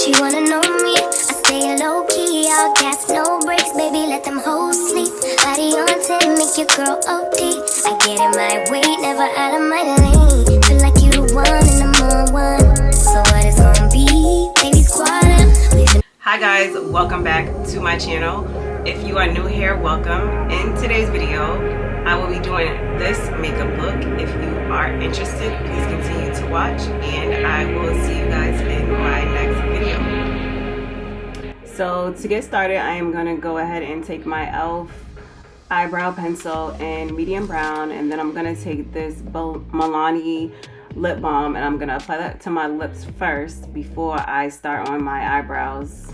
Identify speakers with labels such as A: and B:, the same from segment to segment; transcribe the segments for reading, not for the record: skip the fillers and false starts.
A: She wanna know me, I stay low key, all gas, no brakes, baby, let them hoes sleep. Body on 10, make your girl OD. I get in my way, never out of my lane. Feel like you the one and I'm on one. So what it's gonna be, baby, squad up.
B: Hi guys, welcome back to my channel. If you are new here, welcome. In today's video, I will be doing this makeup look. If you are interested, please continue to watch, and I will see you guys in my next video. So to get started, I am going to go ahead and take my e.l.f. eyebrow pencil in medium brown, and then I'm going to take this Milani lip balm and I'm going to apply that to my lips first before I start on my eyebrows.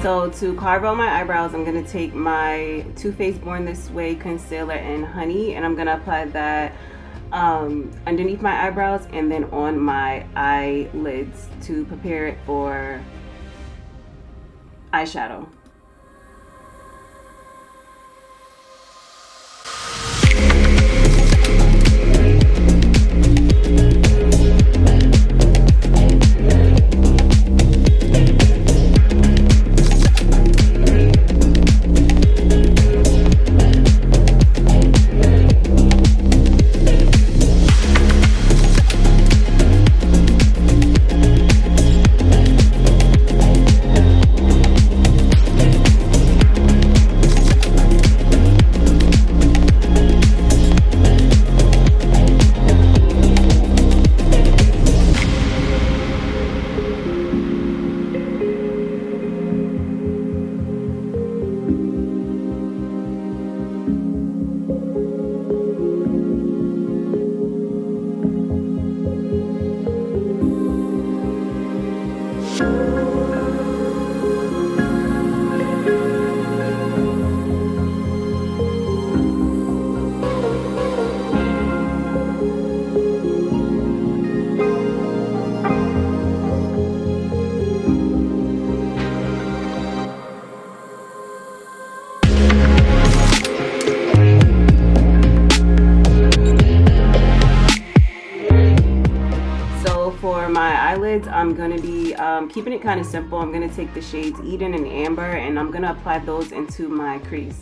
B: So to carve out my eyebrows, I'm going to take my Too Faced Born This Way concealer in Honey, and I'm going to apply that underneath my eyebrows and then on my eyelids to prepare it for eyeshadow. For my eyelids, I'm going to be keeping it kind of simple. I'm going to take the shades Eden and Amber, and I'm going to apply those into my crease.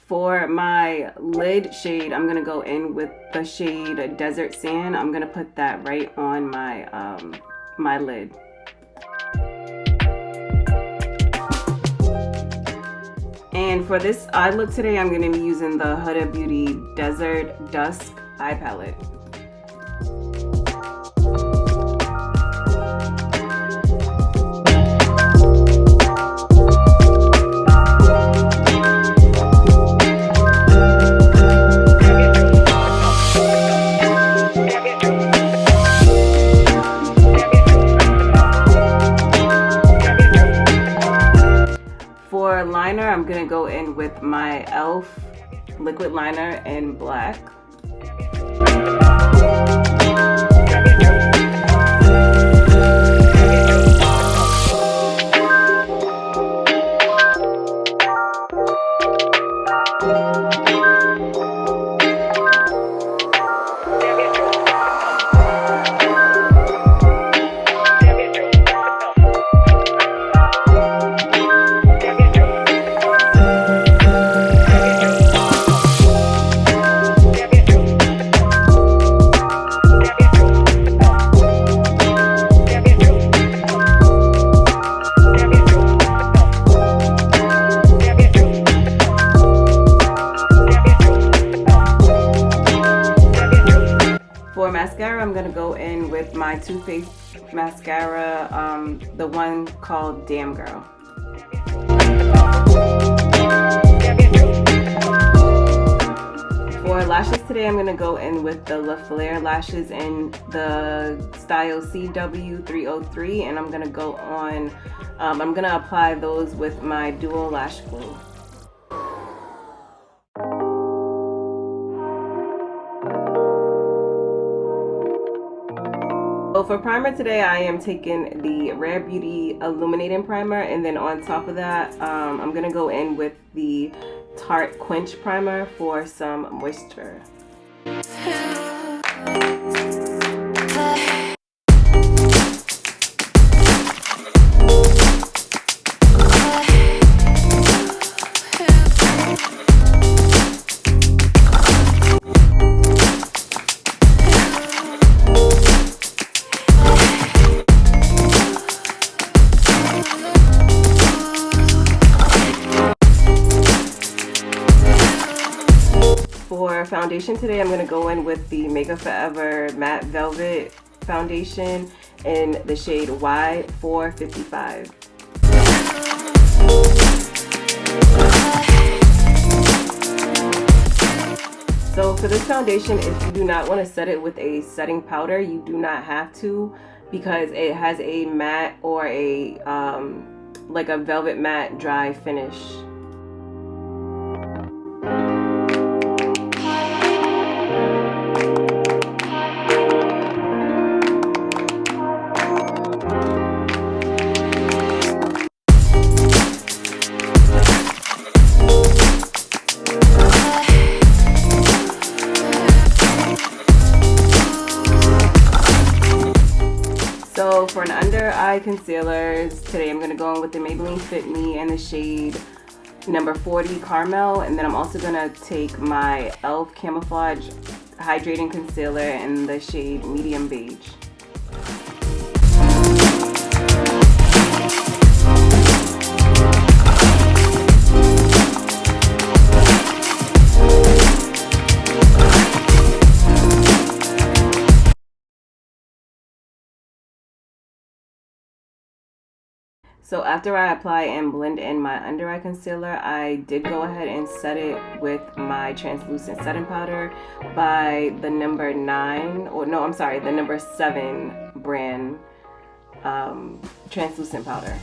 B: For my lid shade, I'm gonna go in with the shade Desert Sand. I'm gonna put that right on my my lid. And for this eye look today, I'm gonna be using the Huda Beauty Desert Dusk eye palette. I'm gonna go in with my e.l.f. liquid liner in black. For mascara, I'm gonna go in with my Too Faced mascara, the one called Damn Girl. For lashes today, I'm gonna go in with the La Flare lashes in the style CW303, and I'm gonna go on. I'm gonna apply those with my Dual Lash Glue. So for primer today, I am taking the Rare Beauty Illuminating Primer, and then on top of that, I'm gonna go in with the Tarte Quench Primer for some moisture. For foundation today, I'm going to go in with the Makeup Forever Matte Velvet Foundation in the shade Y455. So for this foundation, if you do not want to set it with a setting powder, you do not have to, because it has a matte or a like a velvet matte dry finish. So for an under eye concealer, today I'm going to go in with the Maybelline Fit Me in the shade number 40 Caramel, and then I'm also going to take my e.l.f. Camouflage Hydrating Concealer in the shade Medium Beige. So after I apply and blend in my under eye concealer, I did go ahead and set it with my translucent setting powder by the number 7 brand translucent powder.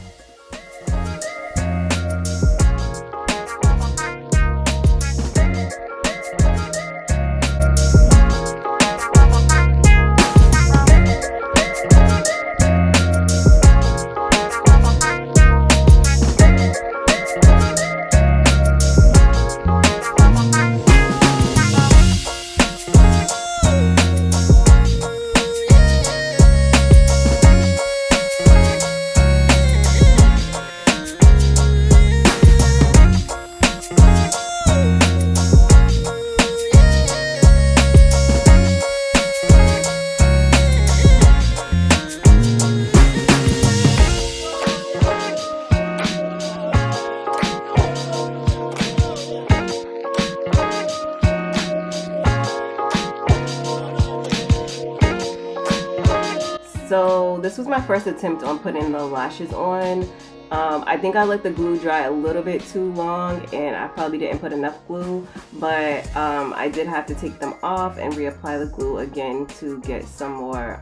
B: So this was my first attempt on putting the lashes on. I think I let the glue dry a little bit too long, and I probably didn't put enough glue, but I did have to take them off and reapply the glue again to get some more,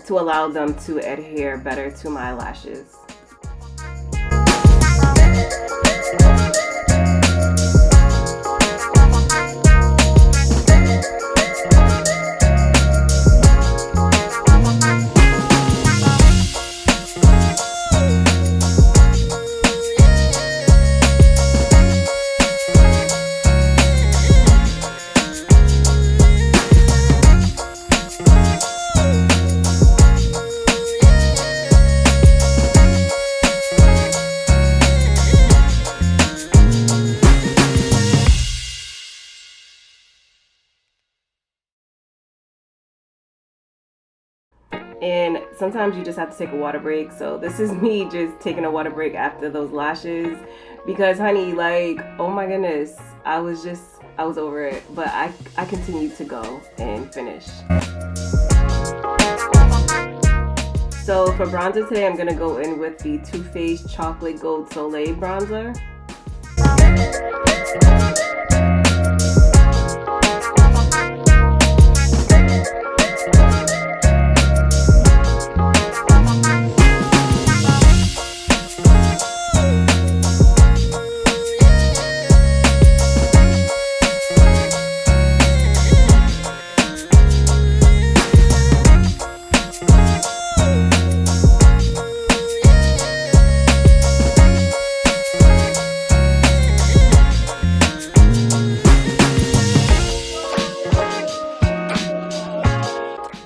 B: to allow them to adhere better to my lashes. and sometimes you just have to take a water break. So this is me just taking a water break after those lashes, because honey, like, oh my goodness, I was over it, but I continued to go and finish. So for bronzer today, I'm gonna go in with the Too Faced Chocolate Gold Soleil bronzer.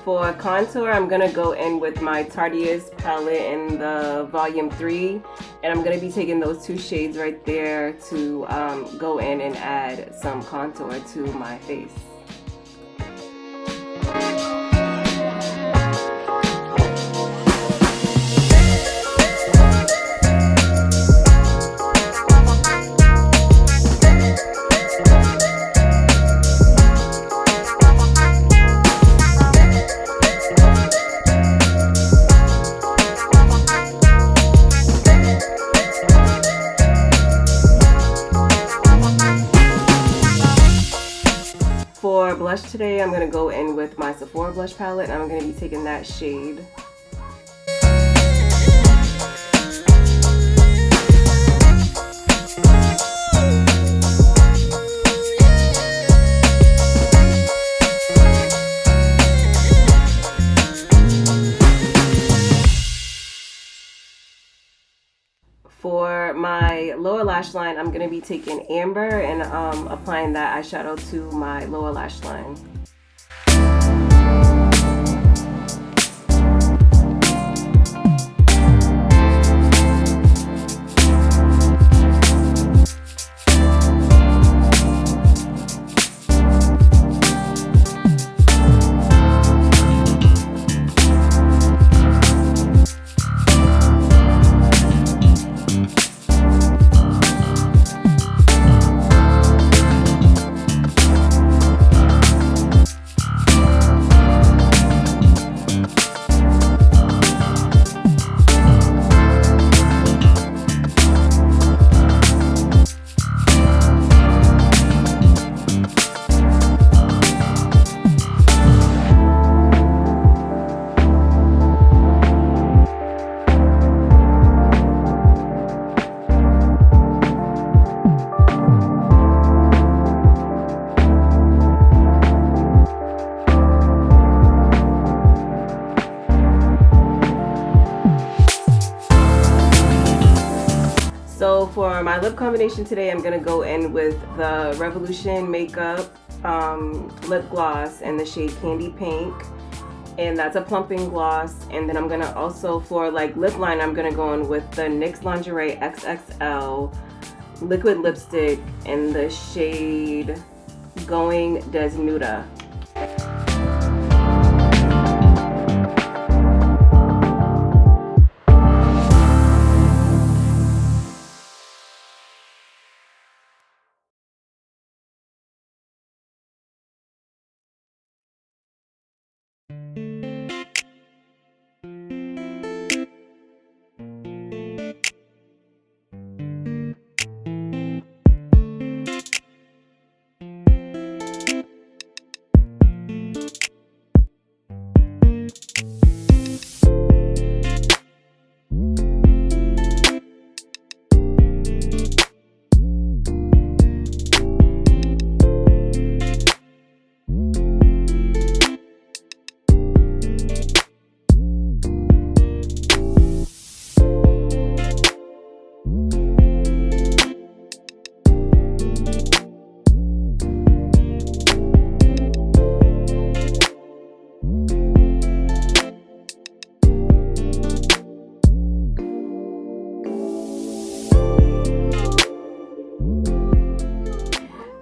B: For contour, I'm gonna go in with my Tarteist palette in the volume 3, and I'm gonna be taking those 2 shades right there to go in and add some contour to my face. For blush today, I'm going to go in with my Sephora blush palette, and I'm going to be taking that shade. For my lower lash line, I'm going to be taking Amber and applying that eyeshadow to my lower lash line. So for my lip combination today, I'm gonna go in with the Revolution Makeup lip gloss in the shade Candy Pink, and that's a plumping gloss. And then I'm gonna also, for like lip line, I'm gonna go in with the NYX Lingerie XXL liquid lipstick in the shade Going Desnuda.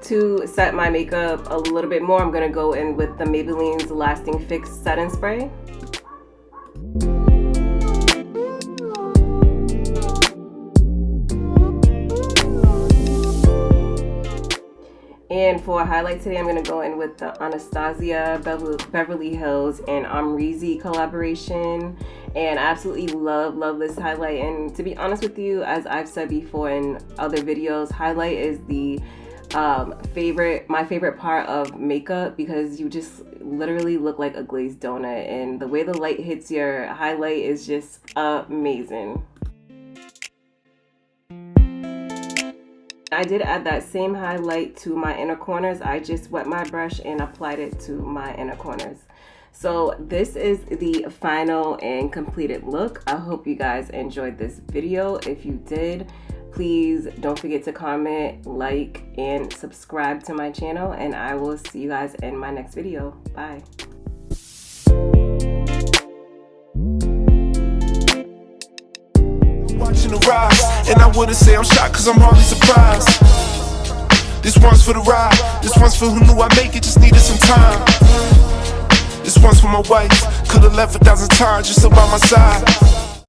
B: To set my makeup a little bit more, I'm going to go in with the Maybelline's Lasting Fix Setting Spray. And for a highlight today, I'm going to go in with the Anastasia Beverly Hills and Amrezy collaboration. And I absolutely love this highlight. And to be honest with you, as I've said before in other videos, highlight is the my favorite part of makeup, because you just literally look like a glazed donut, and the way the light hits your highlight is just amazing. I did add that same highlight to my inner corners. I just wet my brush and applied it to my inner corners. So this is the final and completed look. I hope you guys enjoyed this video. If you did, please don't forget to comment, like, and subscribe to my channel, and I will see you guys in my next video. Bye.
C: Watching the rise, and I wouldn't say I'm shocked, cause I'm hardly surprised. This one's for the ride, this one's for who knew I'd make it, just needed some time. This one's for my wife, could've left 1,000 times just so by my side.